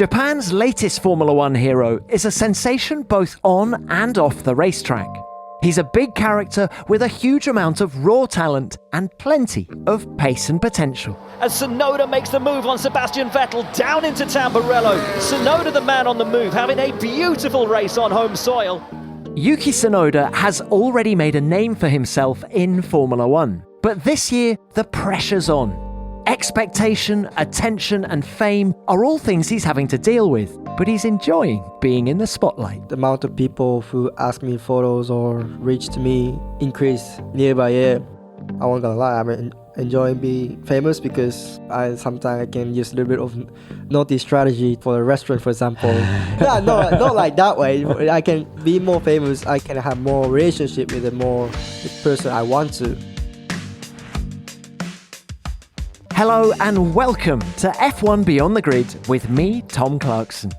Japan's latest Formula One hero is a sensation both on and off the racetrack. He's a big character with a huge amount of raw talent and plenty of pace and potential. As Tsunoda makes the move on Sebastian Vettel down into Tamburello. Tsunoda, the man on the move, having a beautiful race on home soil. Yuki Tsunoda has already made a name for himself in Formula One. But this year, the pressure's on. Expectation, attention and fame are all things he's having to deal with, but he's enjoying being in the spotlight. The amount of people who ask me photos or reach to me increase year by year. I won't gonna lie, I'm enjoying being famous because sometimes I can use a little bit of naughty strategy for a restaurant, for example. Yeah, no, not like that way. I can be more famous, I can have more relationship with the person I want to. Hello and welcome to F1 Beyond the Grid with me, Tom Clarkson.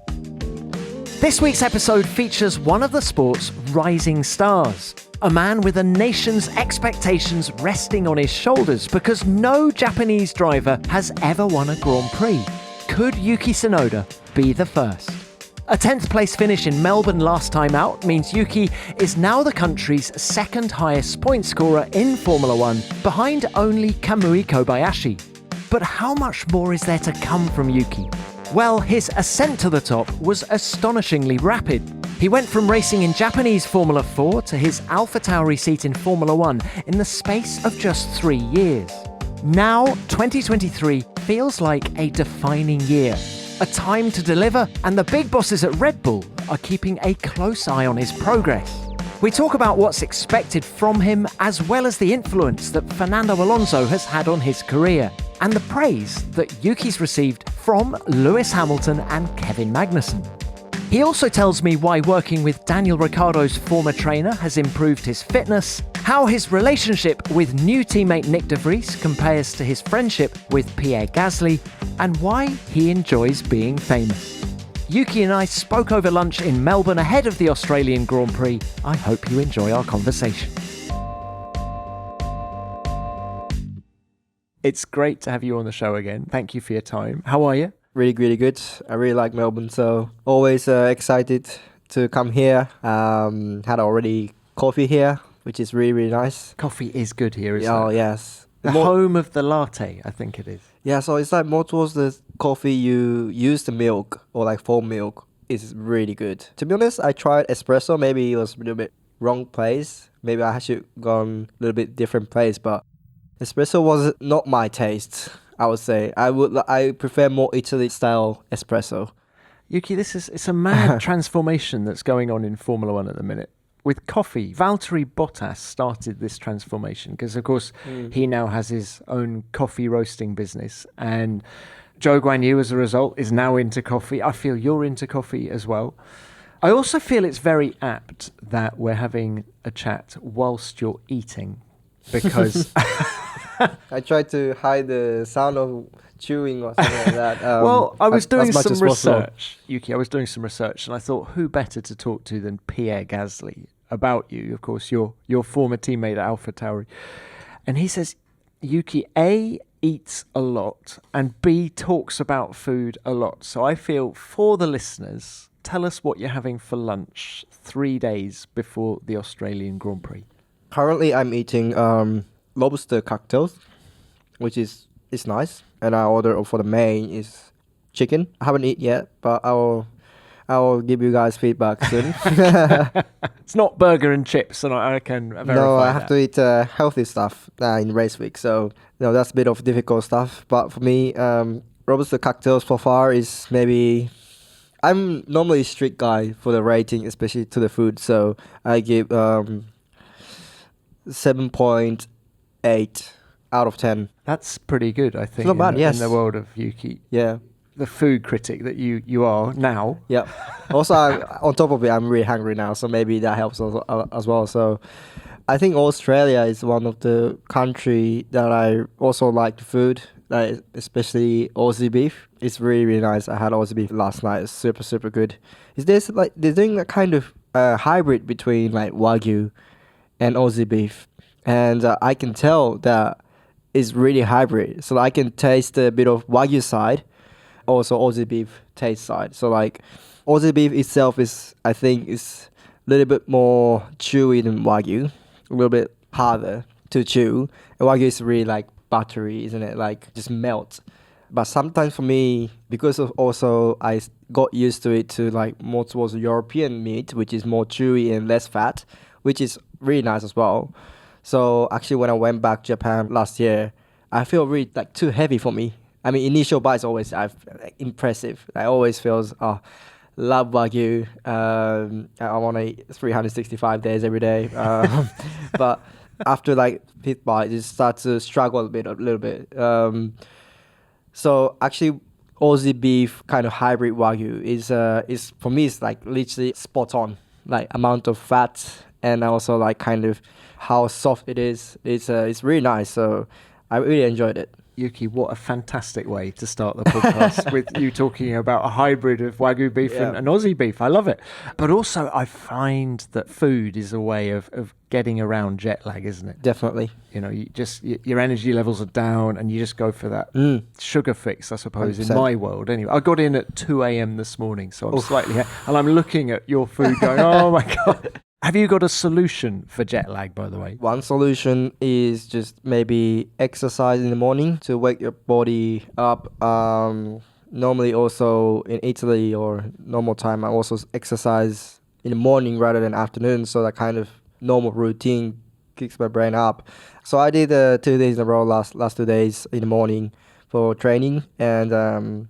This week's episode features one of the sport's rising stars, a man with a nation's expectations resting on his shoulders because no Japanese driver has ever won a Grand Prix. Could Yuki Tsunoda be the first? A 10th place finish in Melbourne last time out means Yuki is now the country's second highest point scorer in Formula One, behind only Kamui Kobayashi. But how much more is there to come from Yuki? Well, his ascent to the top was astonishingly rapid. He went from racing in Japanese Formula 4 to his AlphaTauri seat in Formula 1 in the space of just 3 years. Now, 2023 feels like a defining year, a time to deliver, and the big bosses at Red Bull are keeping a close eye on his progress. We talk about what's expected from him, as well as the influence that Fernando Alonso has had on his career, and the praise that Yuki's received from Lewis Hamilton and Kevin Magnussen. He also tells me why working with Daniel Ricciardo's former trainer has improved his fitness, how his relationship with new teammate Nick de Vries compares to his friendship with Pierre Gasly, and why he enjoys being famous. Yuki and I spoke over lunch in Melbourne ahead of the Australian Grand Prix. I hope you enjoy our conversation. It's great to have you on the show again. Thank you for your time. How are you? Really, really good. I really like Melbourne, so always excited to come here. Had already coffee here, which is really, really nice. Coffee is good here, isn't Oh, it? yes. The home of the latte, I think it is. Yeah, so it's like more towards the coffee you use the milk or like foam milk is really good. To be honest, I tried espresso. Maybe it was a little bit wrong place. Maybe I should gone a little bit different place, but espresso was not my taste, I would say. I prefer more Italy style espresso. Yuki, it's a mad transformation that's going on in Formula One at the minute. With coffee, Valtteri Bottas started this transformation because, of course, he now has his own coffee roasting business. And Zhou Guanyu, as a result, is now into coffee. I feel you're into coffee as well. I also feel it's very apt that we're having a chat whilst you're eating because... I tried to hide the sound of chewing or something like that. Well, I was doing some possible. research, Yuki. I was doing some research, and I thought, who better to talk to than Pierre Gasly about you? Of course, your former teammate at AlphaTauri. And he says, Yuki, A, eats a lot, and B, talks about food a lot. So I feel, for the listeners, tell us what you're having for lunch 3 days before the Australian Grand Prix. Currently, I'm eating lobster cocktails, which is nice. And I order for the main is chicken. I haven't eaten yet, but I will give you guys feedback soon. It's not burger and chips, and I can verify No, I have that. to eat healthy stuff in race week. So that's a bit of difficult stuff. But for me, robusta cocktails so far is maybe... I'm normally a strict guy for the rating, especially to the food. So I give 7.8 out of 10. That's pretty good, I think. It's not bad, yes. In the world of Yuki. Yeah. The food critic that you are now. Yeah. Also, on top of it, I'm really hungry now, so maybe that helps as well. So I think Australia is one of the country that I also like the food, especially Aussie beef. It's really, really nice. I had Aussie beef last night. It's super, super good. They're doing a kind of hybrid between like Wagyu and Aussie beef. And I can tell that it's really hybrid. So I can taste a bit of Wagyu side, also Aussie beef taste side. So like Aussie beef itself is, I think, is a little bit more chewy than Wagyu, a little bit harder to chew. And Wagyu is really like buttery, isn't it? Like just melt. But sometimes for me, because of also I got used to it to like more towards European meat, which is more chewy and less fat, which is really nice as well. So actually when I went back to Japan last year, I feel really like too heavy for me. I mean, initial bites always impressive. I always feels, love Wagyu. I want to eat 365 days every day. But after like fifth bite, it starts to struggle a little bit. So actually, Aussie beef kind of hybrid Wagyu is for me, it's like literally spot on. Like amount of fat and also like kind of how soft it is. It's really nice. So I really enjoyed it. Yuki, what a fantastic way to start the podcast with you talking about a hybrid of Wagyu beef and Aussie beef. I love it. But also I find that food is a way of getting around jet lag, isn't it? Definitely. You know, your energy levels are down and you just go for that sugar fix, I suppose, 100%. in my world. Anyway, I got in at 2 a.m. this morning, so I'm slightly... And I'm looking at your food going, oh my God. Have you got a solution for jet lag, by the way? One solution is just maybe exercise in the morning to wake your body up. Normally also in Italy or normal time, I also exercise in the morning rather than afternoon. So that kind of normal routine kicks my brain up. So I did 2 days in a row last 2 days in the morning for training. And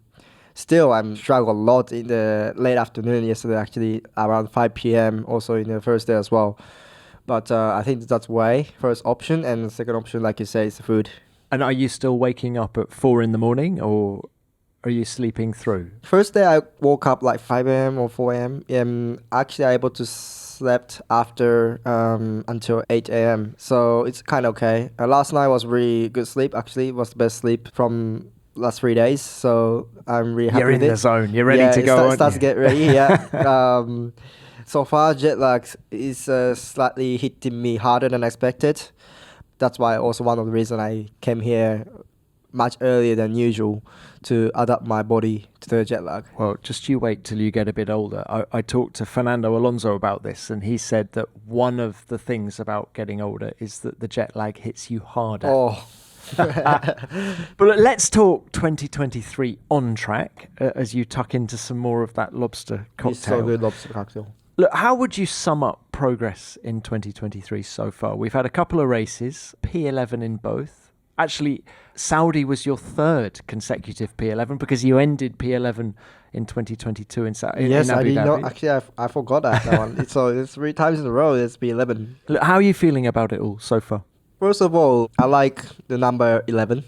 still, I'm struggled a lot in the late afternoon yesterday, actually, around 5 p.m., also in the first day as well. But I think that's first option. And the second option, like you say, is the food. And are you still waking up at 4 in the morning or are you sleeping through? First day, I woke up like 5 a.m. or 4 a.m. Actually, I able to slept after until 8 a.m. So it's kind of okay. Last night was really good sleep, actually. It was the best sleep from last 3 days, so I'm really happy with it. You're in the zone. You're ready to go. Starts to get ready. Yeah. So far, jet lag is slightly hitting me harder than expected. That's why also one of the reasons I came here much earlier than usual to adapt my body to the jet lag. Well, just you wait till you get a bit older. I talked to Fernando Alonso about this, and he said that one of the things about getting older is that the jet lag hits you harder. Oh. But let's talk 2023 on track as you tuck into some more of that lobster cocktail. It's so good, lobster cocktail. Look, how would you sum up progress in 2023 so far? We've had a couple of races, P11 in both. Actually, Saudi was your third consecutive P11 because you ended P11 in 2022 in Abu Dhabi. Yes, I didn't know. Actually, I forgot that one. So it's 3 times in a row it's P11. Look, how are you feeling about it all so far? First of all, I like the number 11.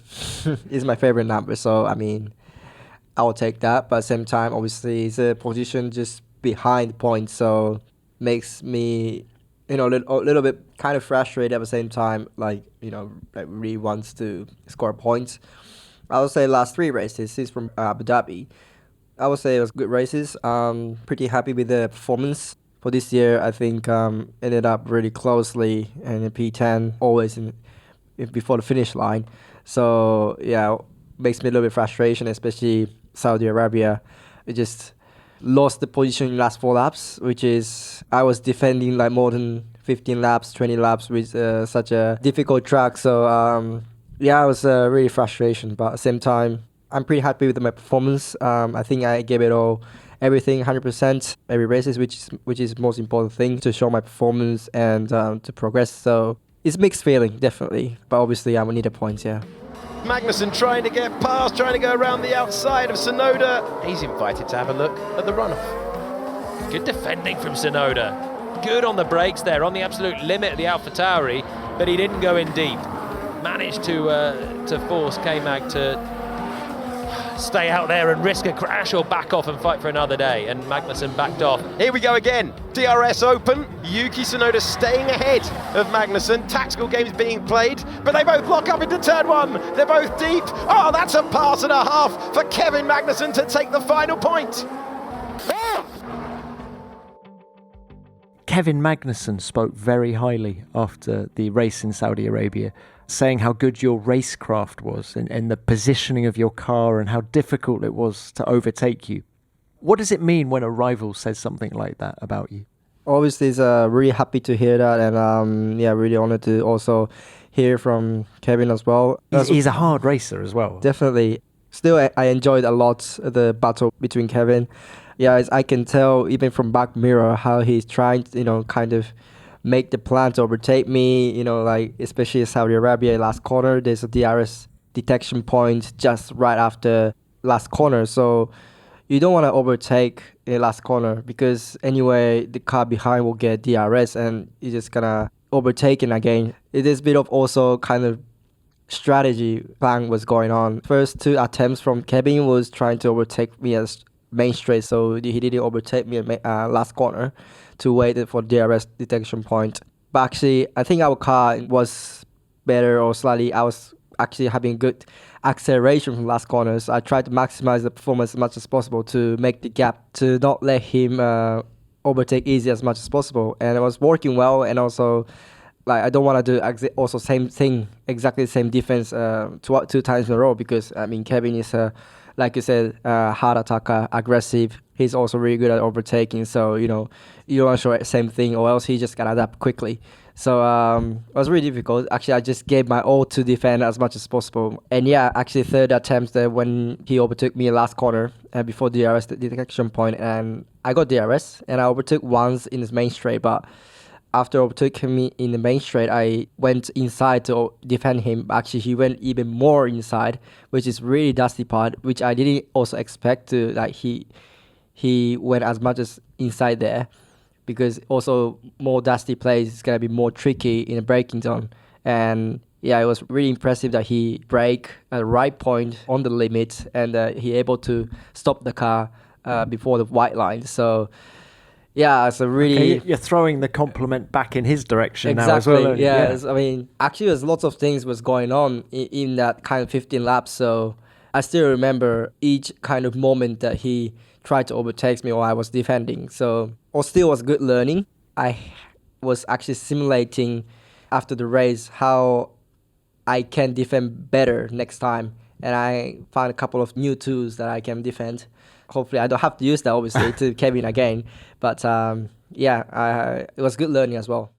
It's my favorite number, so I mean, I will take that. But at the same time, obviously, it's a position just behind points, so makes me, a little bit kind of frustrated at the same time. Like really wants to score points. I would say last 3 races is from Abu Dhabi. I would say it was good races. Pretty happy with the performance. For this year, I think ended up really closely in the P10, always before the finish line. So yeah, makes me a little bit frustration, especially Saudi Arabia. It just lost the position in the last 4 laps, which is I was defending like more than 15 laps, 20 laps with such a difficult track. So yeah, it was really frustration. But at the same time, I'm pretty happy with my performance. I think I gave it all. Everything 100% every races, which is the most important thing to show my performance and to progress. So it's mixed feeling, definitely. But obviously, I will need the points, yeah. Magnussen trying to get past, trying to go around the outside of Tsunoda. He's invited to have a look at the runoff. Good defending from Tsunoda. Good on the brakes there, on the absolute limit of the AlphaTauri, but he didn't go in deep. Managed to force K-Mag to stay out there and risk a crash or back off and fight for another day, and Magnussen backed off. Here we go again. DRS open. Yuki Tsunoda staying ahead of Magnussen. Tactical games being played, but they both lock up into turn 1. They're both deep. Oh, that's a pass and a half for Kevin Magnussen to take the final point. Kevin Magnussen spoke very highly after the race in Saudi Arabia saying how good your racecraft was and the positioning of your car and how difficult it was to overtake you. What does it mean when a rival says something like that about you? Obviously, it's really happy to hear that, and really honored to also hear from Kevin as well. He's a hard racer as well. Definitely. Still, I enjoyed a lot the battle between Kevin. Yeah, as I can tell even from back mirror how he's trying to, kind of make the plan to overtake me. Like especially in Saudi Arabia last corner, there's a DRS detection point just right after last corner. So you don't want to overtake in last corner because anyway the car behind will get DRS and you're just gonna overtake it again. It is a bit of also kind of strategy plan was going on. First 2 attempts from Kevin was trying to overtake me as main straight, so he didn't overtake me at last corner to wait for DRS detection point. But actually, I think our car was better or slightly. I was actually having good acceleration from last corner, so I tried to maximize the performance as much as possible to make the gap to not let him overtake easy as much as possible, and it was working well. And also, like I don't want to do also same thing, exactly the same defense 2 times in a row because I mean Kevin is like you said, hard attacker, aggressive. He's also really good at overtaking. So you don't want to show the same thing, or else he just can adapt quickly. So it was really difficult. Actually, I just gave my all to defend as much as possible. And yeah, actually third attempt when he overtook me last corner before DRS detection point, and I got DRS and I overtook once in his main straight, but after overtaking me in the main straight, I went inside to defend him. Actually, he went even more inside, which is really dusty part, which I didn't also expect to, like he went as much as inside there, because also more dusty place is going to be more tricky in a braking zone. And yeah, it was really impressive that he braked at the right point on the limit and he able to stop the car before the white line. So yeah, it's a really... Okay, you're throwing the compliment back in his direction exactly, now as well. Yeah. I mean, actually there's lots of things was going on in that kind of 15 laps. So I still remember each kind of moment that he tried to overtake me or I was defending. So it still was good learning. I was actually simulating after the race how I can defend better next time. And I found a couple of new tools that I can defend. Hopefully I don't have to use that obviously to Kevin again. But it was good learning as well.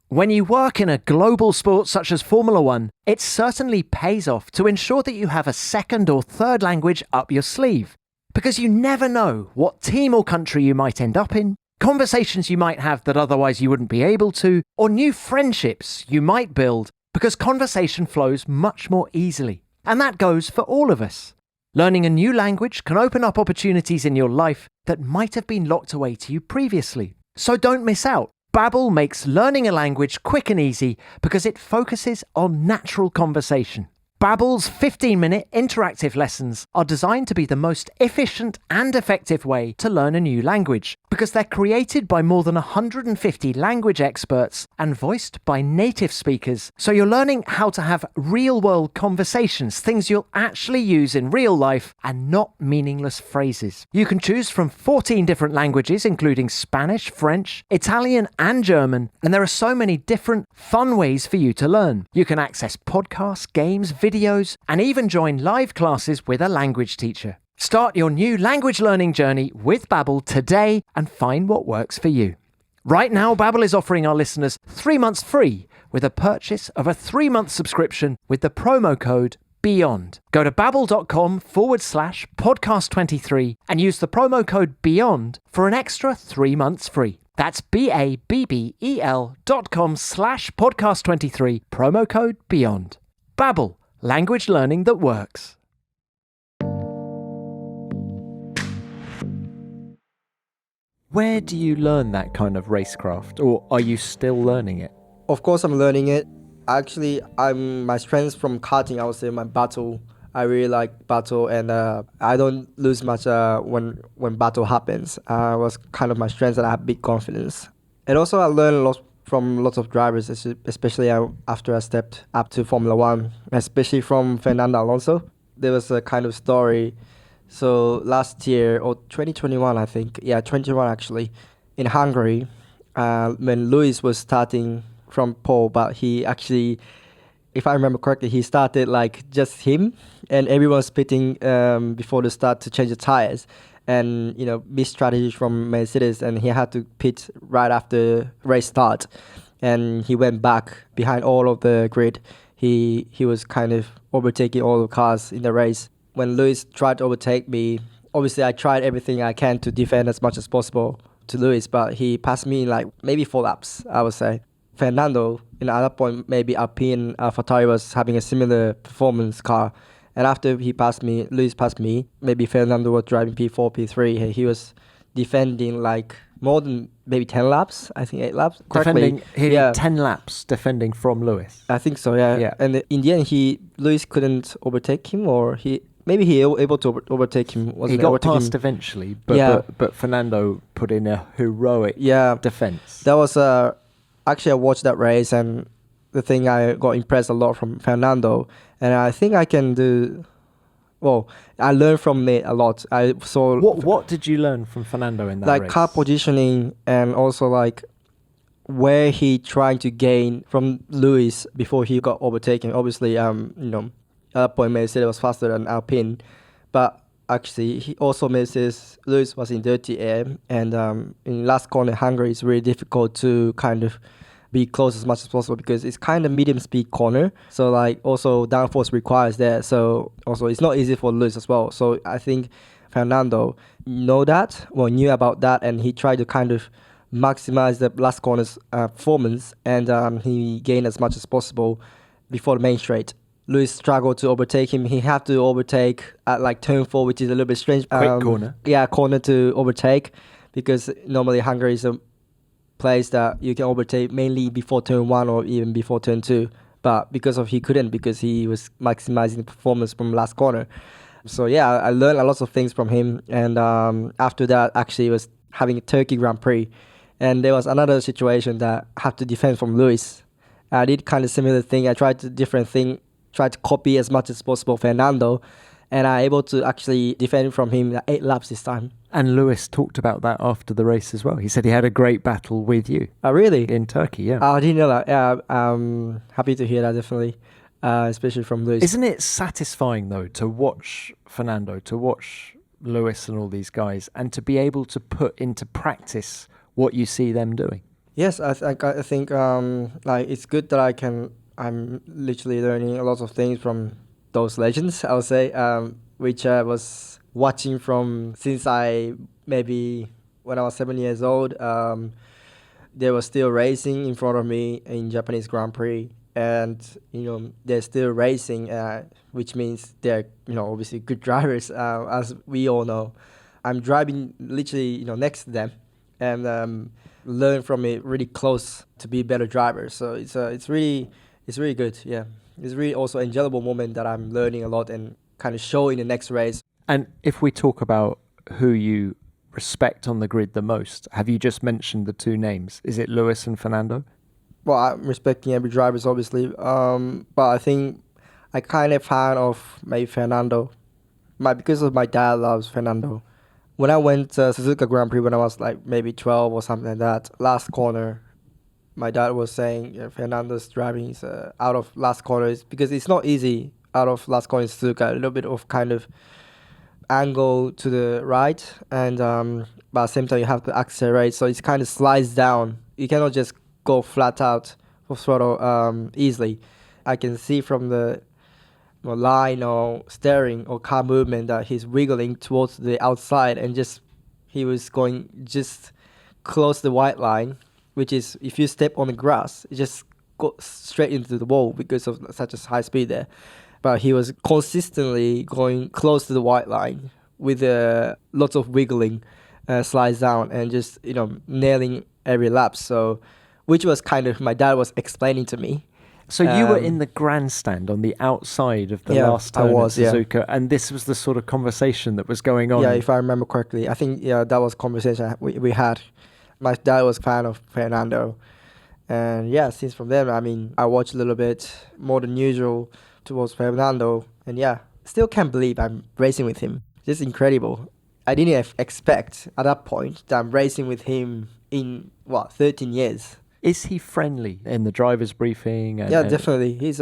When you work in a global sport such as Formula One, it certainly pays off to ensure that you have a second or third language up your sleeve. Because you never know what team or country you might end up in, conversations you might have that otherwise you wouldn't be able to, or new friendships you might build, because conversation flows much more easily. And that goes for all of us. Learning a new language can open up opportunities in your life that might have been locked away to you previously. So don't miss out. Babbel makes learning a language quick and easy because it focuses on natural conversation. Babbel's 15-minute interactive lessons are designed to be the most efficient and effective way to learn a new language because they're created by more than 150 language experts and voiced by native speakers. So you're learning how to have real-world conversations, things you'll actually use in real life and not meaningless phrases. You can choose from 14 different languages, including Spanish, French, Italian, and German, and there are so many different, fun ways for you to learn. You can access podcasts, games, videos, and even join live classes with a language teacher. Start your new language learning journey with Babbel today and find what works for you. Right now, Babbel is offering our listeners 3 months free with a purchase of a 3-month subscription with the promo code BEYOND. Go to babbel.com/podcast23 and use the promo code BEYOND for an extra 3 months free. That's babbel.com/podcast23, promo code BEYOND. Babbel, language learning that works. Where do you learn that kind of racecraft, or are you still learning it? Of course, I'm learning it. Actually, my strengths from karting, I would say my battle. I really like battle, and I don't lose much when battle happens. It was kind of my strengths, and I have big confidence. And also, I learned a lot from lots of drivers, especially after I stepped up to Formula One, especially from Fernando Alonso. There was a kind of story. So last year, or 2021, I think, 2021 actually, in Hungary, when Lewis was starting from pole, but he actually if I remember correctly, he started like just him and everyone was pitting before the start to change the tires. And, missed strategy from Mercedes, and he had to pit right after race start. And he went back behind all of the grid. He was kind of overtaking all the cars in the race. When Lewis tried to overtake me, obviously I tried everything I can to defend as much as possible to Lewis, but he passed me in like maybe 4 laps, I would say. Fernando, at that point, maybe Alpine, AlphaTauri was having a similar performance car. And after Lewis passed me, maybe Fernando was driving P4, P3. He was defending like more than maybe 10 laps, I think 8 laps. He did 10 laps defending from Lewis. I think so, yeah. And in the end, Lewis couldn't overtake him, or maybe he able to overtake him. He got past eventually, but Fernando put in a heroic defense. That was actually I watched that race, and the thing I got impressed a lot from Fernando, and I think I can do. Well, I learned from it a lot. I saw what did you learn from Fernando in that race? Like car positioning, and also like where he trying to gain from Lewis before he got overtaken. Obviously, at that point Mercedes was faster than Alpine, but actually he also Lewis was in dirty air, and in last corner Hungary it's really difficult to kind of be close as much as possible because it's kind of medium speed corner. So like also downforce requires that. So also it's not easy for Lewis as well. So I think Fernando knew about that, and he tried to kind of maximize the last corner's performance, and he gained as much as possible before the main straight. Lewis struggled to overtake him. He had to overtake at like turn 4, which is a little bit strange. Quick corner. Yeah, corner to overtake, because normally Hungary is a place that you can overtake mainly before turn 1 or even before turn 2. But because he couldn't, because he was maximizing the performance from last corner. So yeah, I learned a lot of things from him. And after that, actually, was having a Turkey Grand Prix. And there was another situation that I had to defend from Lewis. I did kind of similar thing. I tried to copy as much as possible Fernando, and I able to actually defend from him 8 laps this time. And Lewis talked about that after the race as well. He said he had a great battle with you. Oh, really? In Turkey, yeah. I didn't know that. Yeah, I'm happy to hear that, definitely, especially from Lewis. Isn't it satisfying, though, to watch Fernando, to watch Lewis and all these guys, and to be able to put into practice what you see them doing? Yes, I think like it's good that I'm literally learning a lot of things from those legends, I would say, which I was watching from since when I was 7 years old. They were still racing in front of me in Japanese Grand Prix, and they're still racing, which means they're obviously good drivers, as we all know. I'm driving literally next to them, and learn from it really close to be better drivers. So it's really good. Yeah, it's really also an enjoyable moment that I'm learning a lot and kind of show in the next race. And if we talk about who you respect on the grid the most, have you just mentioned the 2 names? Is it Lewis and Fernando? Well, I'm respecting every driver, obviously, but I think I kind of fan of maybe Fernando, because of my dad loves Fernando. When I went to Suzuka Grand Prix when I was like maybe 12 or something like that, last corner, my dad was saying Fernando's driving is out of last corners, because it's not easy out of last corner in Suzuka. A little bit of kind of angle to the right, and but at the same time you have to accelerate, so it's kind of slides down. You cannot just go flat out for throttle easily. I can see from the line or steering or car movement that he's wiggling towards the outside, and he was going just close the white line, which is if you step on the grass, it just go straight into the wall because of such a high speed there. But he was consistently going close to the white line with lots of wiggling, slides down, and just nailing every lap. So, which was kind of my dad was explaining to me. So you were in the grandstand on the outside of the last turn at Suzuka, and this was the sort of conversation that was going on. Yeah, if I remember correctly. I think that was a conversation we had. My dad was a fan of Fernando. And yeah, since from then, I watched a little bit more than usual towards Fernando. And yeah, still can't believe I'm racing with him. Just incredible. I didn't expect at that point that I'm racing with him in, 13 years. Is he friendly in the driver's briefing? Yeah, definitely. He's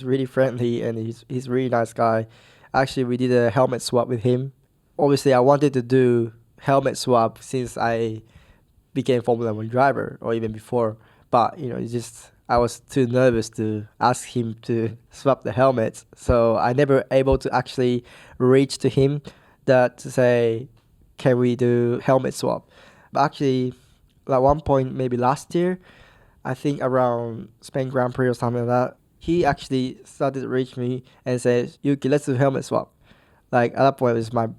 really friendly and he's a really nice guy. Actually, we did a helmet swap with him. Obviously, I wanted to do helmet swap since I became Formula One driver or even before. But it's just I was too nervous to ask him to swap the helmets, so I never able to actually reach to him that to say, can we do helmet swap? But actually, at one point, maybe last year, I think around Spain Grand Prix or something like that, he actually started to reach me and said, Yuki, let's do helmet swap. Like at that point, it was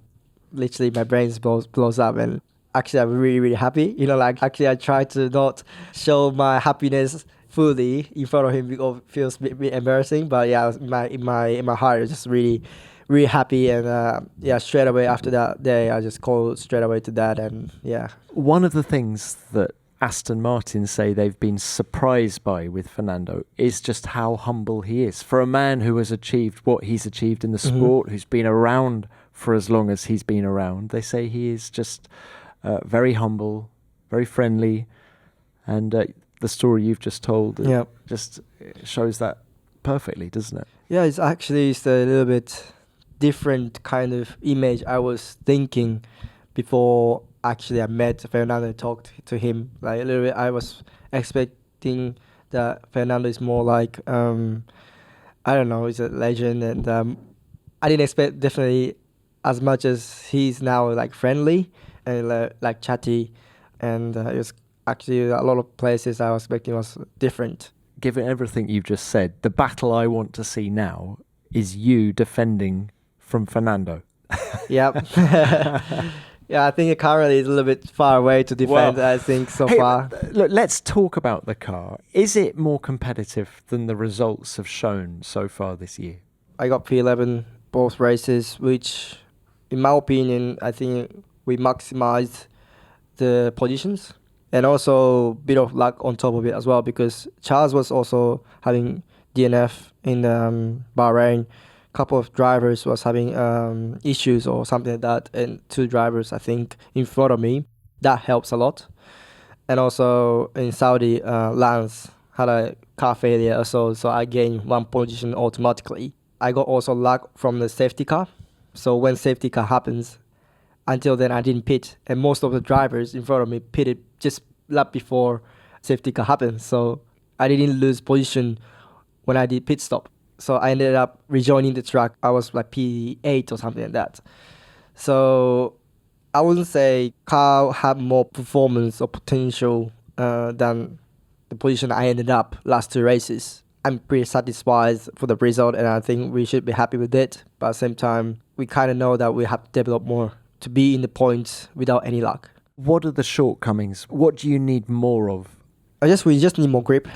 literally my brain blows up, and actually I'm really, really happy. Actually I try to not show my happiness fully in front of him because it feels a bit embarrassing. But yeah, in my heart, I was just really, really happy. And straight away after that day, I just called straight away to Dad. And yeah. One of the things that Aston Martin say they've been surprised by with Fernando is just how humble he is. For a man who has achieved what he's achieved in the sport, who's been around for as long as he's been around, they say he is just very humble, very friendly, and the story you've just told just shows that perfectly, doesn't it? Yeah, it's a little bit different kind of image I was thinking before actually I met Fernando and talked to him. Like a little bit, I was expecting that Fernando is more like, I don't know, he's a legend, and I didn't expect definitely as much as he's now like friendly and like chatty, and it was actually a lot of places I was expecting was different. Given everything you've just said, the battle I want to see now is you defending from Fernando. Yep. Yeah, I think currently it's a little bit far away to defend, well, I think, so far. Look, let's talk about the car. Is it more competitive than the results have shown so far this year? I got P11 both races, which, in my opinion, I think we maximized the positions. And also a bit of luck on top of it as well, because Charles was also having DNF in Bahrain. Couple of drivers was having issues or something like that, and 2 drivers I think in front of me. That helps a lot. And also in Saudi, Lance had a car failure also, so I gained 1 position automatically. I got also luck from the safety car, so when safety car happens, until then I didn't pit, and most of the drivers in front of me pitted just lap before safety car happened, so I didn't lose position when I did pit stop. So I ended up rejoining the track. I was like P8 or something like that. So I wouldn't say car had more performance or potential than the position I ended up last 2 races. I'm pretty satisfied for the result, and I think we should be happy with it. But at the same time, we kind of know that we have to develop more to be in the points without any luck. What are the shortcomings? What do you need more of? We just need more grip,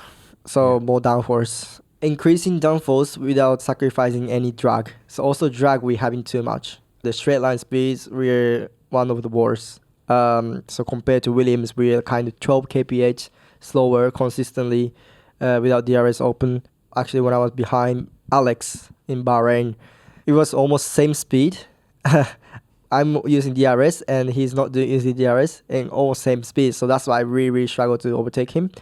so more downforce. Increasing downforce without sacrificing any drag. So also drag we're having too much. The straight line speeds, we're one of the worst. So compared to Williams, we're kind of 12 kph slower consistently without DRS open. Actually, when I was behind Alex in Bahrain, it was almost same speed. I'm using DRS and he's not using DRS, and almost same speed. So that's why I really, really struggle to overtake him.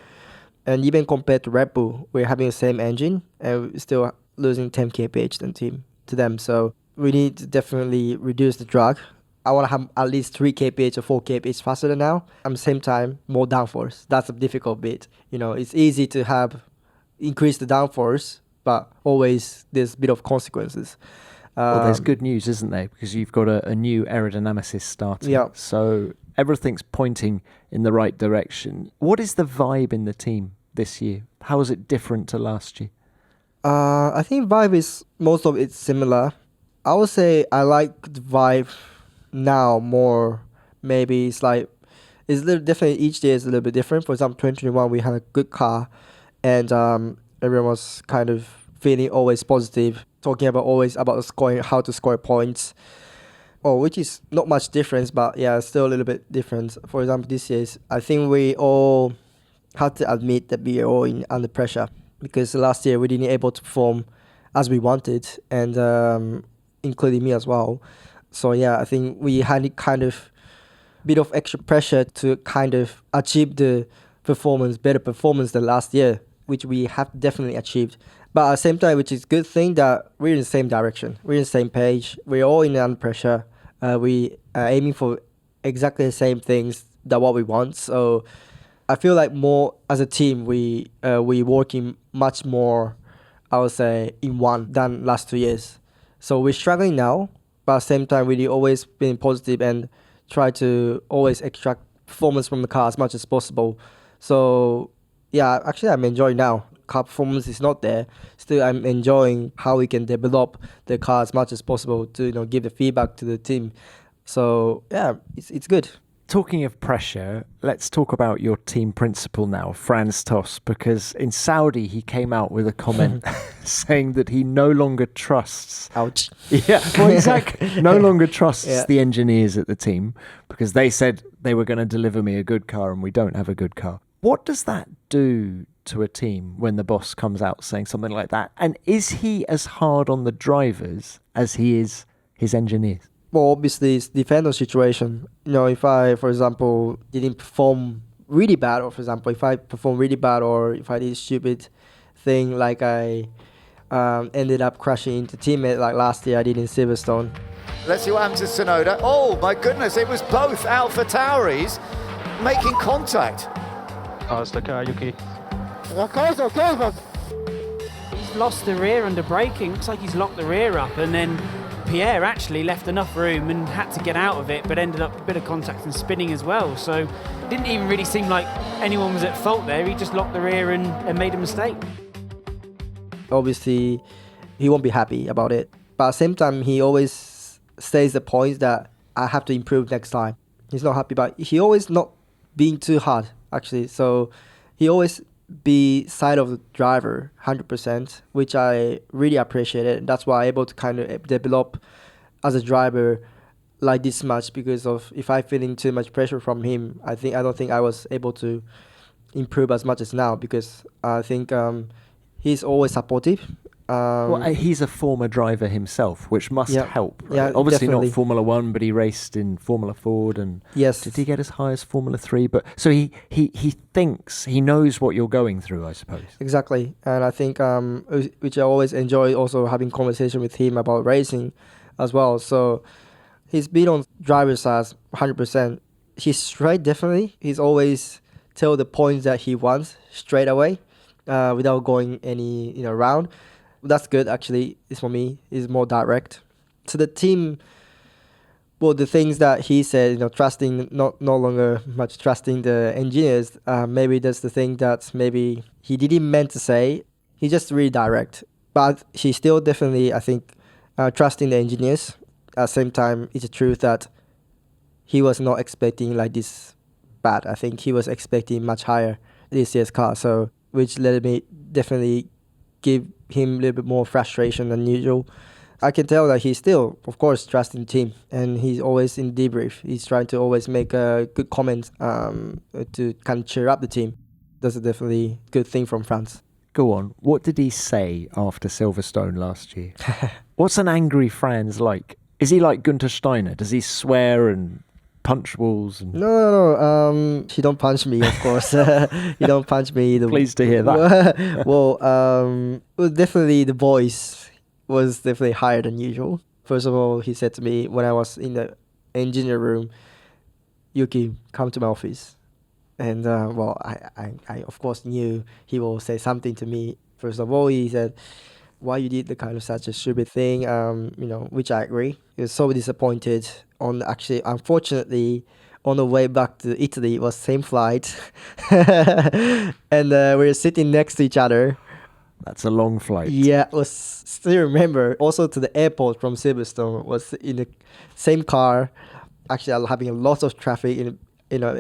And even compared to Red Bull, we're having the same engine and we're still losing 10 kph to them. So we need to definitely reduce the drag. I want to have at least 3 kph or 4 kph faster than now. At the same time, more downforce. That's a difficult bit. It's easy to increase the downforce, but always there's a bit of consequences. Well, there's good news, isn't there? Because you've got a new aerodynamicist starting. Yeah. So everything's pointing in the right direction. What is the vibe in the team this year? How is it different to last year? I think vibe is, most of it's similar. I would say I like the vibe now more. Maybe it's definitely each day is a little bit different. For example, 2021 we had a good car, and everyone was kind of feeling always positive, talking always about scoring, how to score points. Which is not much difference, but yeah, still a little bit different. For example, this year, I think we all had to admit that we are all under pressure, because last year we didn't able to perform as we wanted, and including me as well. So yeah, I think we had kind of bit of extra pressure to kind of achieve the better performance than last year, which we have definitely achieved. But at the same time, which is a good thing that we're in the same direction. We're in the same page. We're all under pressure. We are aiming for exactly the same things that what we want. So I feel like more as a team, we working much more, I would say, in one than last 2 years. So we're struggling now, but at the same time, we always been positive and try to always extract performance from the car as much as possible. So yeah, actually I'm enjoying now. Car performance is not there. Still, I'm enjoying how we can develop the car as much as possible to give the feedback to the team. So yeah, it's good. Talking of pressure, let's talk about your team principal now, Franz Tost, because in Saudi he came out with a comment saying that he no longer trusts. Ouch. Yeah, well, exactly. No longer trusts the engineers at the team because they said they were going to deliver me a good car and we don't have a good car. What does that do to a team when the boss comes out saying something like that? And is he as hard on the drivers as he is his engineers? Well, obviously, it's depends on situation. If I, for example, didn't perform really bad, or for example, if I perform really bad, or if I did a stupid thing like I ended up crashing into teammate like last year I did in Silverstone. Let's see what happens to Tsunoda. Oh my goodness, it was both AlphaTauris making contact. How's the car, Yuki? The car's okay, but he's lost the rear under braking. Looks like he's locked the rear up, and then Pierre actually left enough room and had to get out of it, but ended up a bit of contact and spinning as well. So it didn't even really seem like anyone was at fault there. He just locked the rear and made a mistake. Obviously, he won't be happy about it. But at the same time, he always stays the points that I have to improve next time. He's not happy, but he always not being too hard, actually. So he always be side of the driver 100%, which I really appreciated. That's why I'm able to kind of develop as a driver like this much, because of if I feeling too much pressure from him, I don't think I was able to improve as much as now, because I think he's always supportive. Well, he's a former driver himself, which must help. Right? Yeah, obviously definitely. not Formula One, but he raced in Formula Ford, and Yes. did he get as high as Formula 3? But so he thinks he knows what you're going through, I suppose. Exactly, and I think which I always enjoy also having conversation with him about racing as well. So he's been on driver's side 100%. He's straight, definitely. He's always tell the points that he wants straight away, without going any round. That's good, actually. It's for me. It's more direct. To the team, well, the things that he said, trusting, no longer much trusting the engineers, maybe that's the thing that maybe he didn't meant to say. He just really direct. But he still definitely, I think, trusting the engineers. At the same time, it's the truth that he was not expecting like this bad. I think he was expecting much higher this year's car. So, which let me definitely give him a little bit more frustration than usual. I can tell that he's still, of course, trusting the team, and he's always in debrief. He's trying to always make a good comment to kind of cheer up the team. That's a definitely good thing from France. Go on. What did he say after Silverstone last year? What's an angry Franz like? Is he like Günther Steiner? Does he swear and punch walls? And... No. He don't punch me, of course. He don't punch me either. Pleased to hear that. Well, definitely the voice was definitely higher than usual. First of all, he said to me when I was in the engineer room, "Yuki, come to my office." And I of course knew he will say something to me. First of all, he said, "Why you did the kind of such a stupid thing?" Which I agree. He was so disappointed. Unfortunately, on the way back to Italy, it was same flight, and we were sitting next to each other. That's a long flight. Yeah, still remember. Also to the airport from Silverstone was in the same car. Actually, I was having a lot of traffic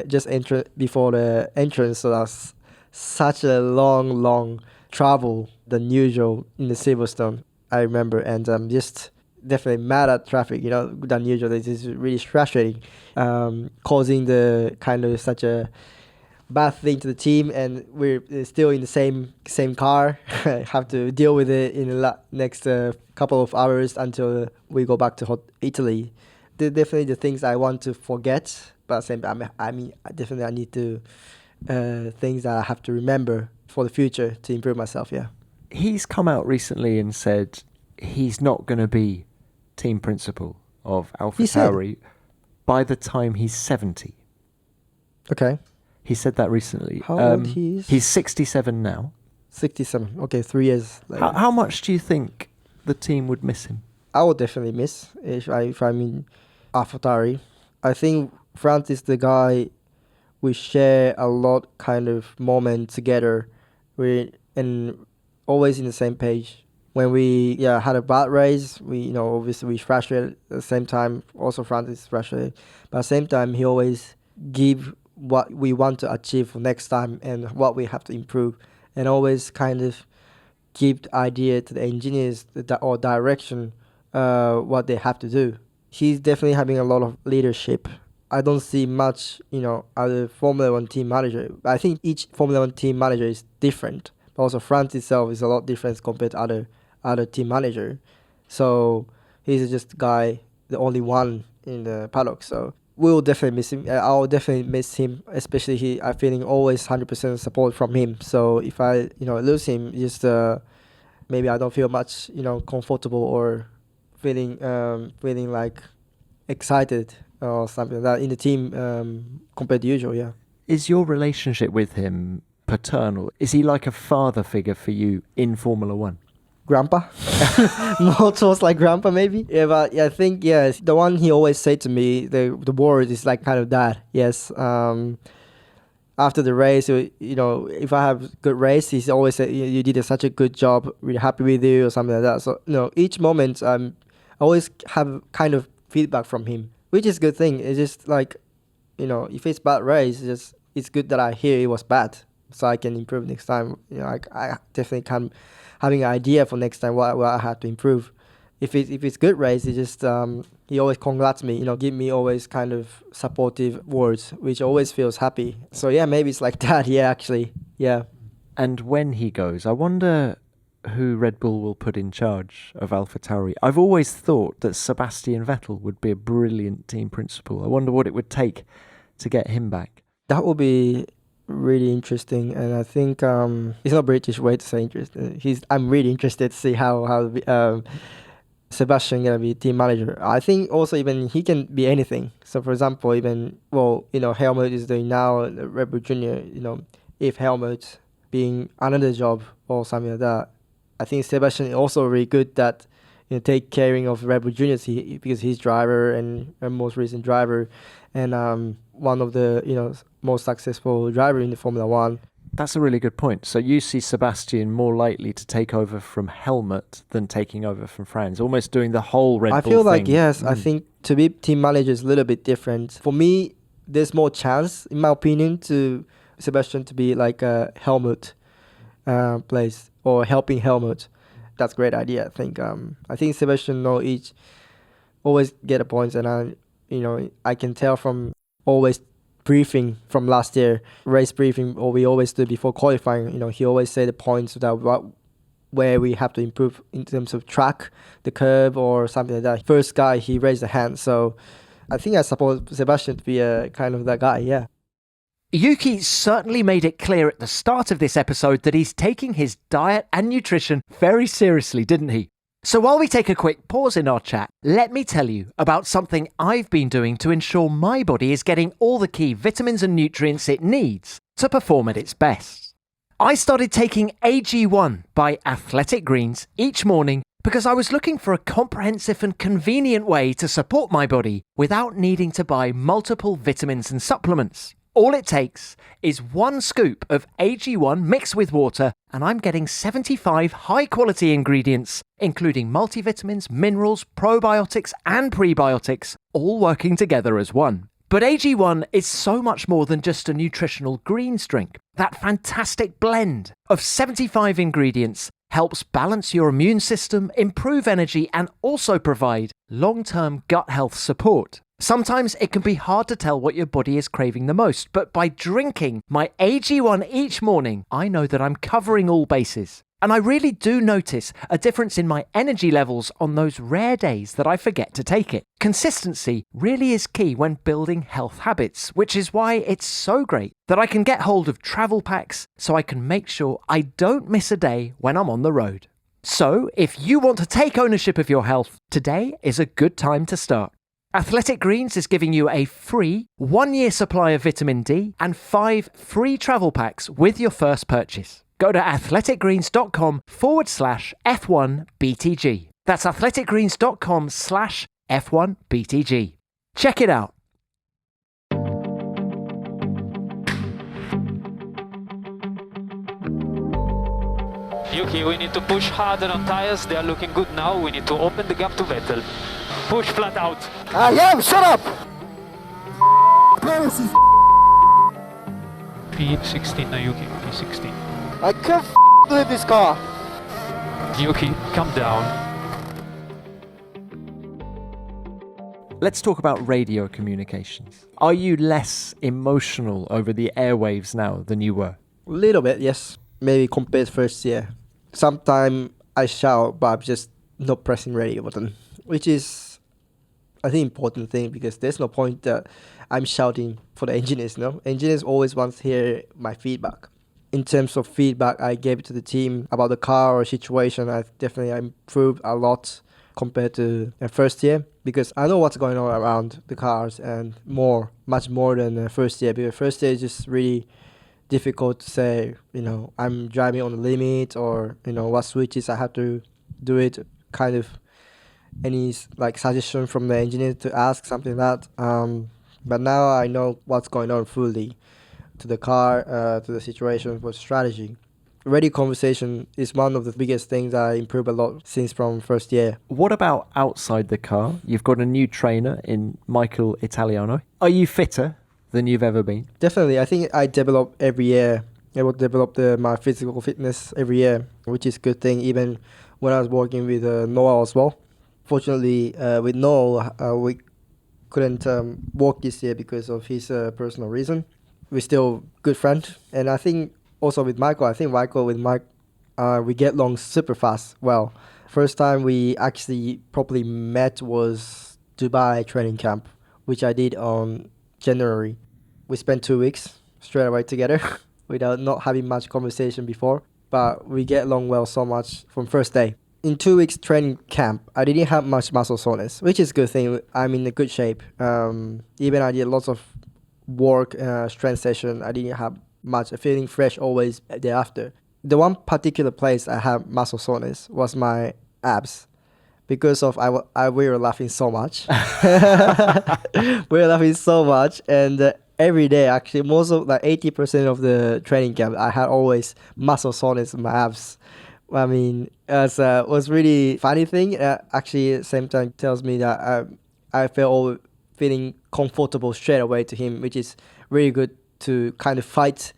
just before the entrance. So that's such a long travel than usual in the Silverstone. I remember, and just definitely mad at traffic. Than usual. It is really frustrating, causing the kind of such a bad thing to the team, and we're still in the same car. Have to deal with it in the next couple of hours until we go back to Italy. They're definitely the things I want to forget, but at the same time, I need to things that I have to remember for the future to improve myself. Yeah. He's come out recently and said he's not going to be team principal of AlphaTauri by the time he's 70. Okay. He said that recently. How old he is? He's 67 now. 67. Okay, 3 years later. How much do you think the team would miss him? I would definitely miss if I'm in AlphaTauri. I think France is the guy we share a lot kind of moment together. And always in the same page. When we had a bad race, we obviously we frustrated at the same time. Also, France is frustrated, but at the same time, he always give what we want to achieve for next time and what we have to improve, and always kind of give the idea to the engineers or direction what they have to do. He's definitely having a lot of leadership. I don't see much, other Formula One team manager. I think each Formula One team manager is different. But also, France itself is a lot different compared to other team manager. So he's just guy, the only one in the paddock. So we'll definitely miss him. I'll definitely miss him, especially I'm feeling always 100% support from him. So if I, lose him, just maybe I don't feel much, comfortable or feeling like excited or something like that in the team compared to usual. Yeah. Is your relationship with him paternal? Is he like a father figure for you in Formula One? Grandpa. More towards like grandpa maybe. Yeah, but I think the one he always said to me, the word is like kind of dad. Yes. After the race, if I have good race, he's always said you did such a good job, really happy with you or something like that. So each moment I always have kind of feedback from him, which is a good thing. It's just like if it's bad race, it's good that I hear it was bad, so I can improve next time. I definitely can having an idea for next time what I have to improve. If it's good race, it just he always congrats me, give me always kind of supportive words, which always feels happy. So yeah, maybe it's like that. Yeah, actually, yeah. And when he goes, I wonder who Red Bull will put in charge of AlphaTauri. I've always thought that Sebastian Vettel would be a brilliant team principal. I wonder what it would take to get him back. That would be really interesting, and I think it's not British way to say interesting. I'm really interested to see how Sebastian gonna be team manager. I think also even he can be anything. So for example, even Helmut is doing now Red Bull Junior. If Helmut being another job or something like that, I think Sebastian is also really good that take caring of Red Bull Juniors because he's driver and most recent driver, and one of the most successful driver in the Formula One. That's a really good point. So you see Sebastian more likely to take over from Helmut than taking over from Franz, almost doing the whole Red Bull I feel thing. like, yes, I think to be team manager is a little bit different. For me, there's more chance, in my opinion, to Sebastian to be like a Helmut place or helping Helmut. That's a great idea, I think. I think Sebastian always get a points, and I can tell from always briefing from last year, race briefing, or we always do before qualifying, he always say the points that where we have to improve in terms of track, the curve or something like that. First guy, he raised the hand. So I think I suppose Sebastian to be a kind of that guy, yeah. Yuki certainly made it clear at the start of this episode that he's taking his diet and nutrition very seriously, didn't he? So while we take a quick pause in our chat, let me tell you about something I've been doing to ensure my body is getting all the key vitamins and nutrients it needs to perform at its best. I started taking AG1 by Athletic Greens each morning because I was looking for a comprehensive and convenient way to support my body without needing to buy multiple vitamins and supplements. All it takes is 1 scoop of AG1 mixed with water, and I'm getting 75 high-quality ingredients, including multivitamins, minerals, probiotics, and prebiotics, all working together as one. But AG1 is so much more than just a nutritional greens drink. That fantastic blend of 75 ingredients helps balance your immune system, improve energy, and also provide long-term gut health support. Sometimes it can be hard to tell what your body is craving the most, but by drinking my AG1 each morning, I know that I'm covering all bases. And I really do notice a difference in my energy levels on those rare days that I forget to take it. Consistency really is key when building health habits, which is why it's so great that I can get hold of travel packs so I can make sure I don't miss a day when I'm on the road. So, if you want to take ownership of your health, today is a good time to start. Athletic Greens is giving you a free 1-year supply of vitamin D and 5 free travel packs with your first purchase. Go to athleticgreens.com/F1BTG. That's athleticgreens.com/F1BTG. Check it out. Yuki, we need to push harder on tires. They are looking good now. We need to open the gap to Vettel. Push flat out. Shut up! P16 now, Yuki. P16. I can't with this car. Yuki, calm down. Let's talk about radio communications. Are you less emotional over the airwaves now than you were? A little bit, yes. Maybe compared to first year. Sometimes I shout, but I'm just not pressing radio button, which is, I think, important thing because there's no point that I'm shouting for the engineers. No, engineers always want to hear my feedback. In terms of feedback I gave to the team about the car or situation, I've definitely improved a lot compared to first year because I know what's going on around the cars and much more than first year. Because first year is just really difficult to say, I'm driving on the limit or, what switches I have to do it, kind of any suggestion from the engineer to ask, something like that. But now I know what's going on fully to the car, to the situation, for strategy. Radio conversation is one of the biggest things that I improved a lot since from first year. What about outside the car? You've got a new trainer in Michael Italiano. Are you fitter than you've ever been? Definitely. I think I develop every year. I will develop my physical fitness every year, which is a good thing, even when I was working with Noah as well. Fortunately, with Noah, we couldn't work this year because of his personal reason. We're still good friends. And I think also with Michael, we get along super fast. Well, first time we actually properly met was Dubai training camp, which I did on January. We spent 2 weeks straight away together without not having much conversation before, but we get along well so much from first day. In 2 weeks training camp, I didn't have much muscle soreness, which is a good thing. I'm in a good shape. Even I did lots of work, strength session. I didn't have much, feeling fresh always thereafter. The one particular place I had muscle soreness was my abs. Because of we were laughing so much. And every day, actually, most of 80% of the training camp, I had always muscle soreness in my abs. I mean, it was really funny thing. Actually, at the same time, tells me that I felt feeling comfortable straight away to him, which is really good to kind of fight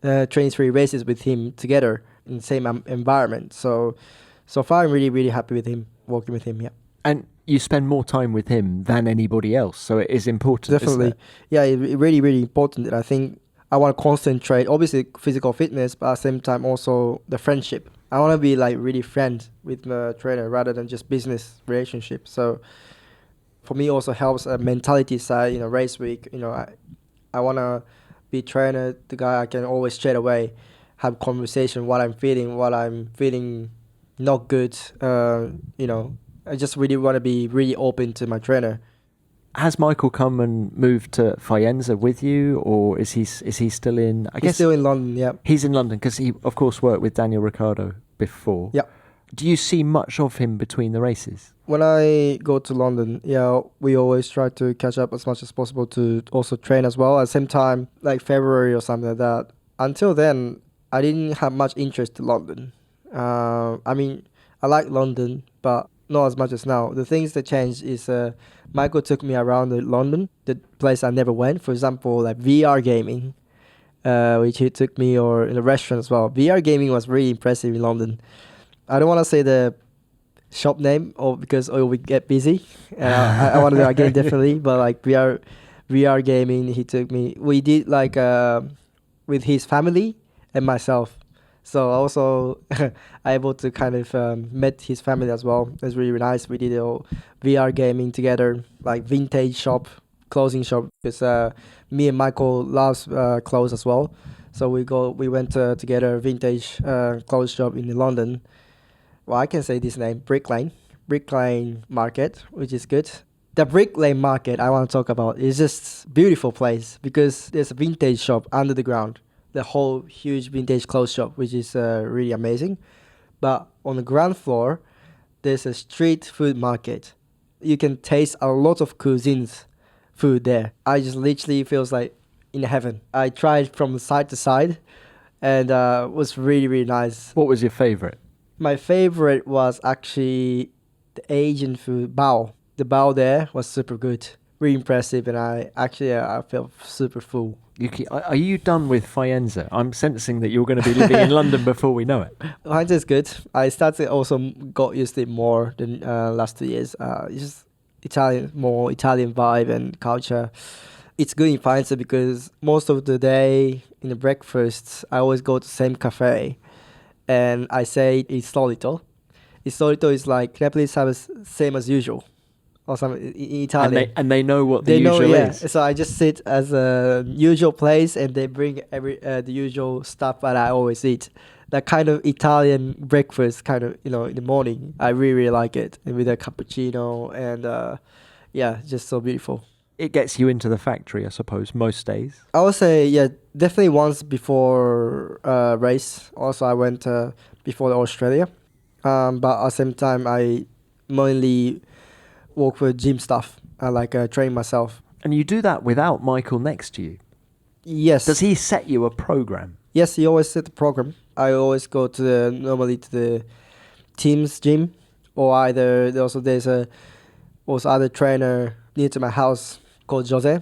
training 3 races with him together in the same environment. So far, I'm really, really happy with him. Working with him, yeah. And you spend more time with him than anybody else, so it is important. Definitely. Yeah, it's really, really important. And I think I want to concentrate, obviously, physical fitness, but at the same time, also the friendship. I want to be really friends with my trainer rather than just business relationship. So for me, also helps a mentality side, race week. I want to be trainer, the guy I can always straight away have conversation, what I'm feeling not good. I just really want to be really open to my trainer. Has Michael come and moved to Faenza with you, or is he still in? He's still in London. Yeah, he's in London because he, of course, worked with Daniel Ricciardo before. Yeah. Do you see much of him between the races? When I go to London, we always try to catch up as much as possible to also train as well. At the same time, like February or something like that. Until then, I didn't have much interest in London. I mean, I like London, but not as much as now. The things that changed is Michael took me around London, the place I never went. For example, like VR gaming, which he took me, or in a restaurant as well. VR gaming was really impressive in London. I don't want to say the shop name because we get busy. I want to do it again definitely, but like VR gaming, he took me. We did with his family and myself. So also able to kind of met his family as well. It was really nice. We did a VR gaming together, like vintage shop, clothing shop. Because me and Michael loves clothes as well. So we went together vintage clothes shop in London. Well, I can say this name, Brick Lane Market, which is good. The Brick Lane Market I want to talk about is just beautiful place because there's a vintage shop under the ground. The whole huge vintage clothes shop, which is really amazing. But on the ground floor, there's a street food market. You can taste a lot of cuisines food there. I just literally feels like in heaven. I tried from side to side and was really, really nice. What was your favorite? My favorite was actually the Asian food, bao. The bao there was super good. Really impressive, and I felt super full. Yuki, are you done with Faenza? I'm sensing that you're going to be living in London before we know it. Faenza is good. I started also got used to it more than last 2 years. It's just more Italian vibe and culture. It's good in Faenza because most of the day in the breakfast, I always go to the same cafe, and I say it's solito. It's solito is like, can I please have same as usual? Or something in Italian. And they know what the usual is. So I just sit as a usual place, and they bring the usual stuff that I always eat. That kind of Italian breakfast, kind of in the morning. I really, really like it, and with a cappuccino, and just so beautiful. It gets you into the factory, I suppose, most days. I would say definitely once before race. Also, I went before Australia, but at the same time, I mainly work for gym stuff. I like train myself. And you do that without Michael next to you? Yes. Does he set you a program? Yes, he always set the program. I always go normally to the team's gym, or there's other trainer near to my house called Jose.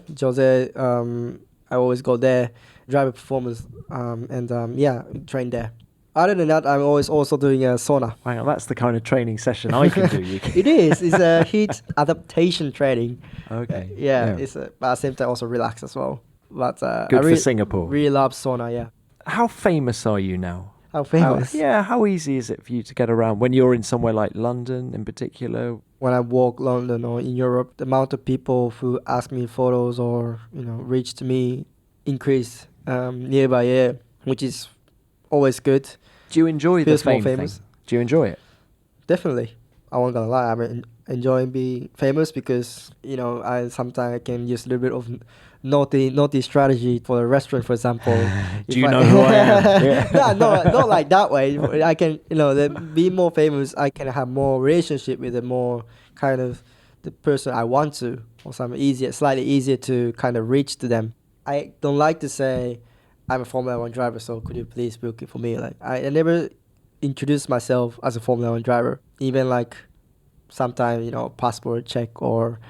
I always go there, drive a performance, and train there. Other than that, I'm always also doing a sauna. Hang on, that's the kind of training session I can do, Yuki. It is. It's a heat adaptation training. Okay. It's but at the same time also relax as well. But good for Singapore. Really love sauna. Yeah. How famous are you now? How famous? How easy is it for you to get around when you're in somewhere like London in particular? When I walk London or in Europe, the amount of people who ask me photos or reach to me increase year by year, which is always good. Do you enjoy the fame famous thing? Do you enjoy it? Definitely. I won't gonna lie. I'm enjoying being famous because I sometimes can use a little bit of naughty strategy for a restaurant, for example. Do you know who I am? Yeah. not like that way. I can be more famous. I can have more relationship with the more kind of the person I want to, or something slightly easier to kind of reach to them. I don't like to say I'm a Formula 1 driver, so could you please book it for me? Like I never introduced myself as a Formula 1 driver, even like sometimes passport check or.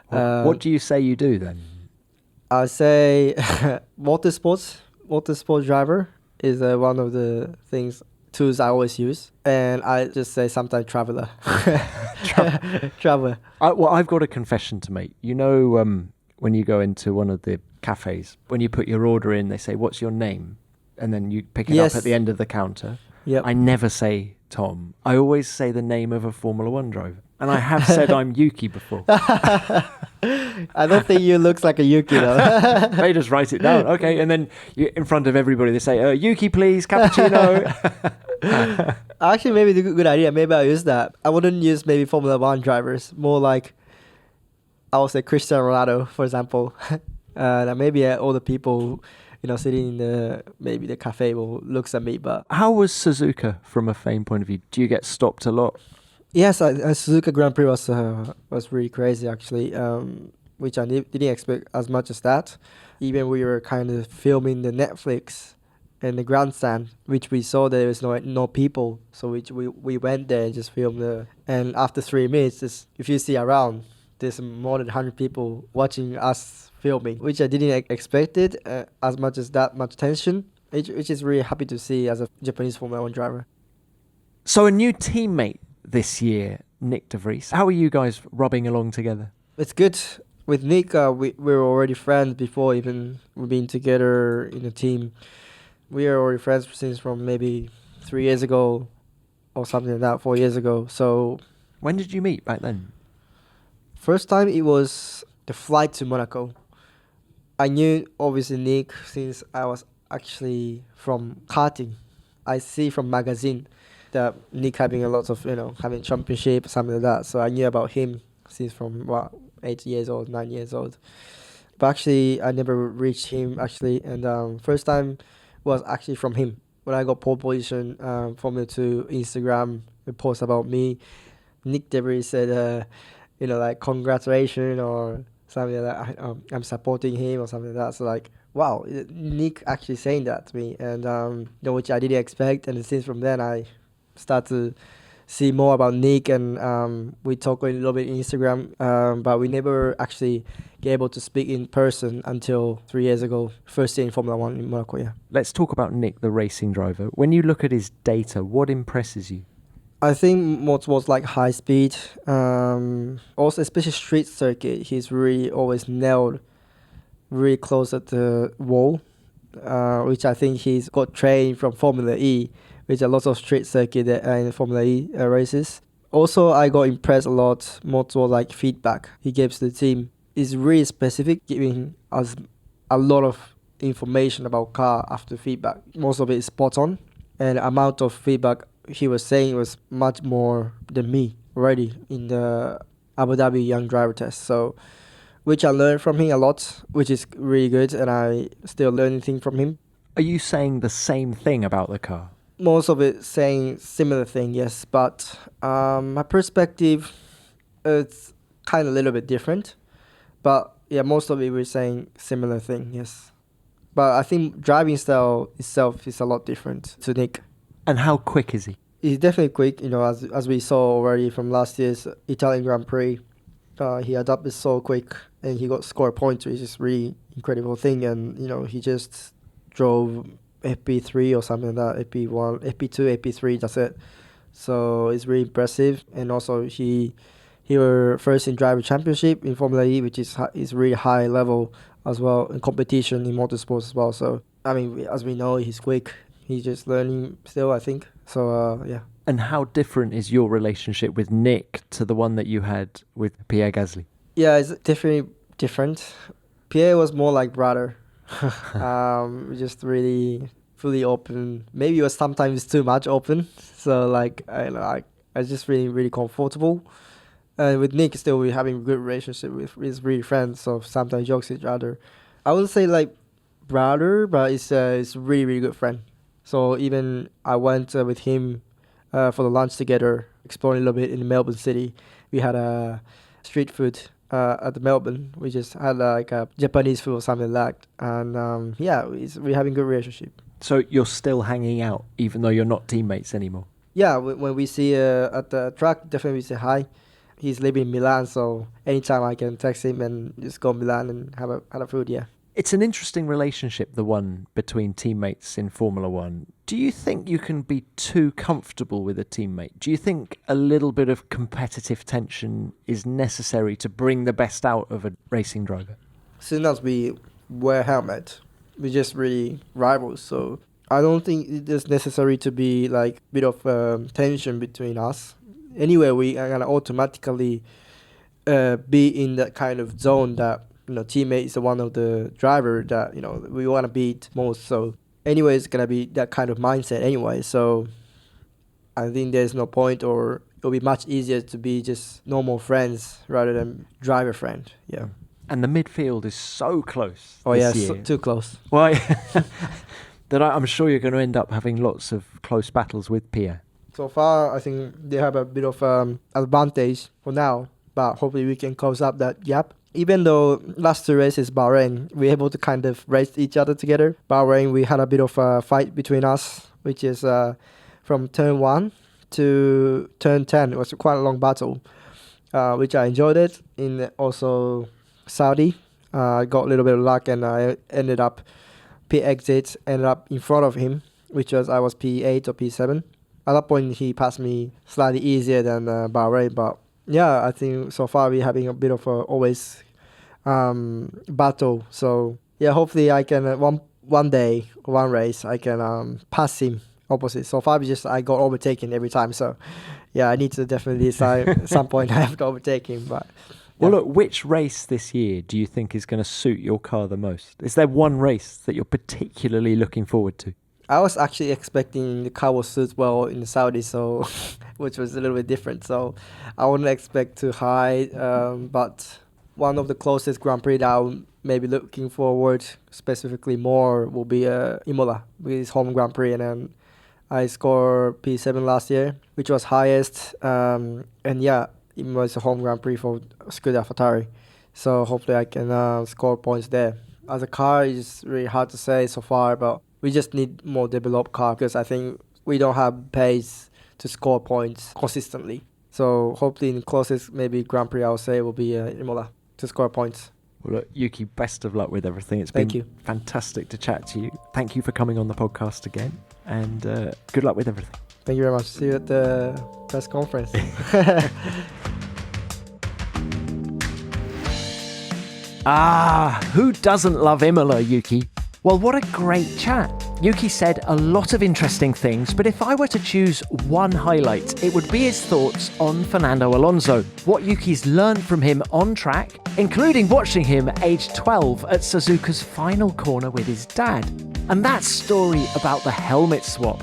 What do you say you do then? I say motorsport driver is one of the tools I always use, and I just say sometimes traveler. Traveler. I've got a confession to make. When you go into one of the cafes, when you put your order in, they say, "What's your name?" And then you pick it up at the end of the counter. Yep. I never say Tom. I always say the name of a Formula 1 driver. And I have said I'm Yuki before. I don't think you look like a Yuki though. They just write it down. Okay, and then in front of everybody they say, Yuki please, cappuccino. Actually, maybe it's a good idea. Maybe I'll use that. I wouldn't use maybe Formula 1 drivers. More like, I would say Cristiano Ronaldo, for example. Maybe all the people sitting in the cafe will looks at me. But how was Suzuka from a fame point of view? Do you get stopped a lot? Yes, Suzuka Grand Prix was really crazy actually, which I didn't expect as much as that. Even we were kind of filming the Netflix in the grandstand, which we saw there was no people, so we went there and just filmed and after 3 minutes, if you see around, there's more than 100 people watching us filming, which I didn't expect it as much as that much tension, which is really happy to see as a Japanese Formula 1 driver. So a new teammate this year, Nick De Vries. How are you guys rubbing along together? It's good. With Nick, we were already friends before even we've been together in a team. We are already friends since from maybe 3 years ago or something like that, 4 years ago. So When did you meet back then? first time it was the flight to Monaco. I knew obviously Nick since I was actually from karting. I see from magazine that Nick having a lot of, having championship, something like that. So I knew about him since from 8 years old, 9 years old. But actually, I never reached him actually. And first time was actually from him. When I got pole position, Formula 2 Instagram, a post about me. Nick Debris said, like congratulations or something like that. I'm supporting him or something like that. So like, wow, Nick actually saying that to me, and which I didn't expect. And since from then, I start to see more about Nick, and we talk a little bit on Instagram, but we never actually get able to speak in person until 3 years ago, first day in Formula 1 in Monaco, yeah. Let's talk about Nick, the racing driver. When you look at his data, what impresses you? I think most was like high speed, also especially street circuit. He's really always nailed really close at the wall, which I think he's got trained from Formula E, which are lots of street circuit in Formula E races. Also, I got impressed a lot more towards like feedback he gives the team. Is really specific, giving us a lot of information about car after feedback. Most of it is spot on, and the amount of feedback he was saying was much more than me already in the Abu Dhabi Young Driver Test. So, which I learned from him a lot, which is really good, and I still learn things from him. Are you saying the same thing about the car? Most of it saying similar thing, yes, but my perspective, it's kind of a little bit different. But yeah, most of it we're saying similar thing, yes. But I think driving style itself is a lot different to Nick. And how quick is he? He's definitely quick, as we saw already from last year's Italian Grand Prix. He adapted so quick, and he got score points, which is really incredible thing. And he just drove FP3 or something like that, FP1, FP2, FP3. That's it. So it's really impressive. And also he were first in driver championship in Formula E, which is really high level as well in competition in motorsports as well. So I mean, as we know, he's quick. He's just learning still, I think. So yeah. And how different is your relationship with Nick to the one that you had with Pierre Gasly? Yeah, it's definitely different. Pierre was more like brother. Just really fully open. Maybe it was sometimes too much open. So like I just really, really comfortable. And with Nick, still we're having a good relationship with really friends. So sometimes jokes each other. I wouldn't say like brother, but it's really, really good friend. So even I went with him for the lunch together, exploring a little bit in Melbourne City. We had a street food at the Melbourne. We just had like a Japanese food or something like that. And we're having a good relationship. So you're still hanging out, even though you're not teammates anymore? Yeah, when we see at the track, definitely we say hi. He's living in Milan, so anytime I can text him and just go to Milan and have a food, yeah. It's an interesting relationship, the one between teammates in Formula One. Do you think you can be too comfortable with a teammate? Do you think a little bit of competitive tension is necessary to bring the best out of a racing driver? As soon as we wear helmet, we're just really rivals. So I don't think it is necessary to be like a bit of tension between us. Anyway, we are gonna automatically be in that kind of zone that teammate is one of the driver that we want to beat most. So anyway, it's gonna be that kind of mindset anyway. So I think there's no point, or it'll be much easier to be just normal friends rather than driver friend. Yeah. And the midfield is so close. Oh yeah, this year. too close. Why? That I'm sure you're going to end up having lots of close battles with Pierre. So far, I think they have a bit of advantage for now, but hopefully we can close up that gap. Even though last two races, Bahrain, we were able to kind of race each other together. Bahrain, we had a bit of a fight between us, which is from turn 1 to turn 10. It was quite a long battle, which I enjoyed it. In also Saudi, I got a little bit of luck and I ended up pit exit, ended up in front of him, which was I was P8 or P7. At that point, he passed me slightly easier than Bahrain, but yeah, I think so far we're having a bit of a always battle. So yeah, hopefully I can one day, one race, I can pass him opposite. So 5 is just I got overtaken every time. So yeah, I need to definitely decide at some point I have to overtake him. But Well, look, which race this year do you think is going to suit your car the most? Is there one race that you're particularly looking forward to? I was actually expecting the car will suit well in the Saudi, so which was a little bit different. So I wouldn't expect too high, but one of the closest Grand Prix that I'm maybe looking forward specifically more will be Imola, with his home Grand Prix, and then I scored P7 last year, which was highest, and yeah, Imola is a home Grand Prix for Skoda AlphaTauri, so hopefully I can score points there. As a car, it's really hard to say so far, but we just need more developed car because I think we don't have pace to score points consistently. So hopefully in the closest maybe Grand Prix I would say will be Imola to score points. Well, look, Yuki, best of luck with everything. It's Thank been you. fantastic to chat to you. Thank you for coming on the podcast again, and good luck with everything. Thank you very much. See you at the press conference. Who doesn't love Imola, Yuki? Well, what a great chat. Yuki said a lot of interesting things, but if I were to choose one highlight, it would be his thoughts on Fernando Alonso, what Yuki's learned from him on track, including watching him aged 12 at Suzuka's final corner with his dad. And that story about the helmet swap,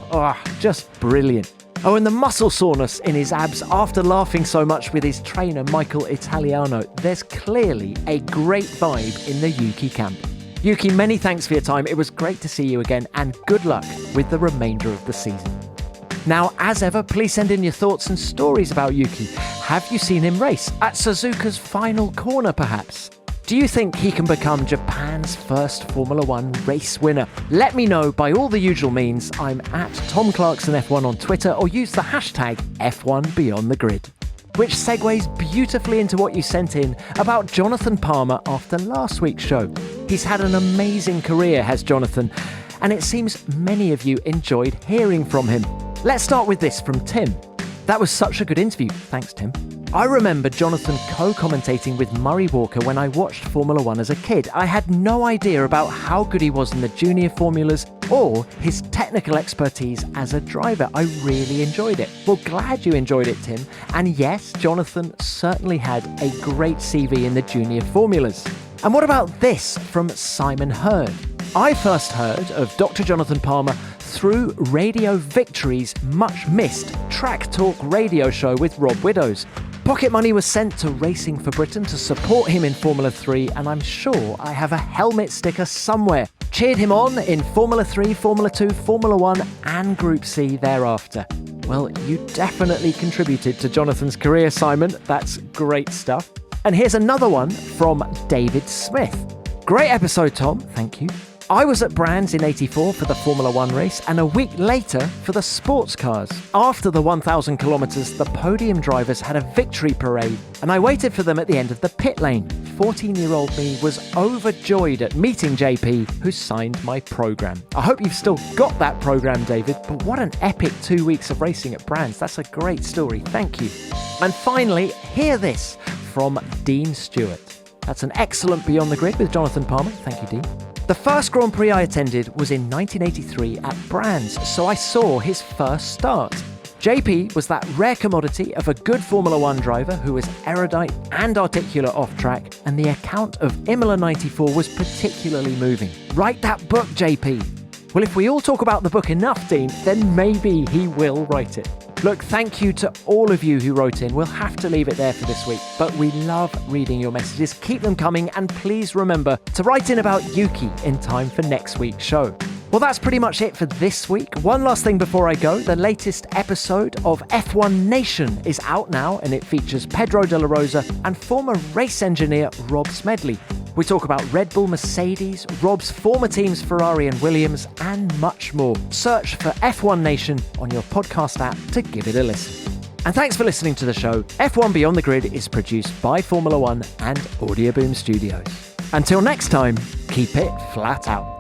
just brilliant. Oh, and the muscle soreness in his abs after laughing so much with his trainer Michael Italiano. There's clearly a great vibe in the Yuki camp. Yuki, many thanks for your time. It was great to see you again, and good luck with the remainder of the season. Now, as ever, please send in your thoughts and stories about Yuki. Have you seen him race at Suzuka's final corner, perhaps? Do you think he can become Japan's first Formula One race winner? Let me know by all the usual means. I'm at Tom Clarkson F1 on Twitter, or use the hashtag F1BeyondTheGrid. Which segues beautifully into what you sent in about Jonathan Palmer after last week's show. He's had an amazing career, has Jonathan, and it seems many of you enjoyed hearing from him. Let's start with this from Tim. That was such a good interview. Thanks, Tim. I remember Jonathan co-commentating with Murray Walker when I watched Formula One as a kid. I had no idea about how good he was in the junior formulas or his technical expertise as a driver. I really enjoyed it. Well, glad you enjoyed it, Tim. And yes, Jonathan certainly had a great CV in the junior formulas. And what about this from Simon Hurd? I first heard of Dr. Jonathan Palmer through Radio Victory's much-missed Track Talk radio show with Rob Widdows. Pocket money was sent to Racing for Britain to support him in Formula 3, and I'm sure I have a helmet sticker somewhere. Cheered him on in Formula 3, Formula 2, Formula 1 and Group C thereafter. Well, you definitely contributed to Jonathan's career, Simon. That's great stuff. And here's another one from David Smith. Great episode, Tom. Thank you. I was at Brands in '84 for the Formula 1 race, and a week later for the sports cars. After the 1,000 kilometres, the podium drivers had a victory parade, and I waited for them at the end of the pit lane. 14-year-old me was overjoyed at meeting JP, who signed my programme. I hope you've still got that programme, David, but what an epic 2 weeks of racing at Brands. That's a great story. Thank you. And finally, hear this from Dean Stewart. That's an excellent Beyond the Grid with Jonathan Palmer. Thank you, Dean. The first Grand Prix I attended was in 1983 at Brands, so I saw his first start. JP was that rare commodity of a good Formula 1 driver who was erudite and articulate off-track, and the account of Imola 94 was particularly moving. Write that book, JP. Well, if we all talk about the book enough, Dean, then maybe he will write it. Look, thank you to all of you who wrote in. We'll have to leave it there for this week, but we love reading your messages. Keep them coming, and please remember to write in about Yuki in time for next week's show. Well, that's pretty much it for this week. One last thing before I go. The latest episode of F1 Nation is out now, and it features Pedro de la Rosa and former race engineer Rob Smedley. We talk about Red Bull, Mercedes, Rob's former teams Ferrari and Williams, and much more. Search for F1 Nation on your podcast app to give it a listen. And thanks for listening to the show. F1 Beyond the Grid is produced by Formula One and Audio Boom Studios. Until next time, keep it flat out.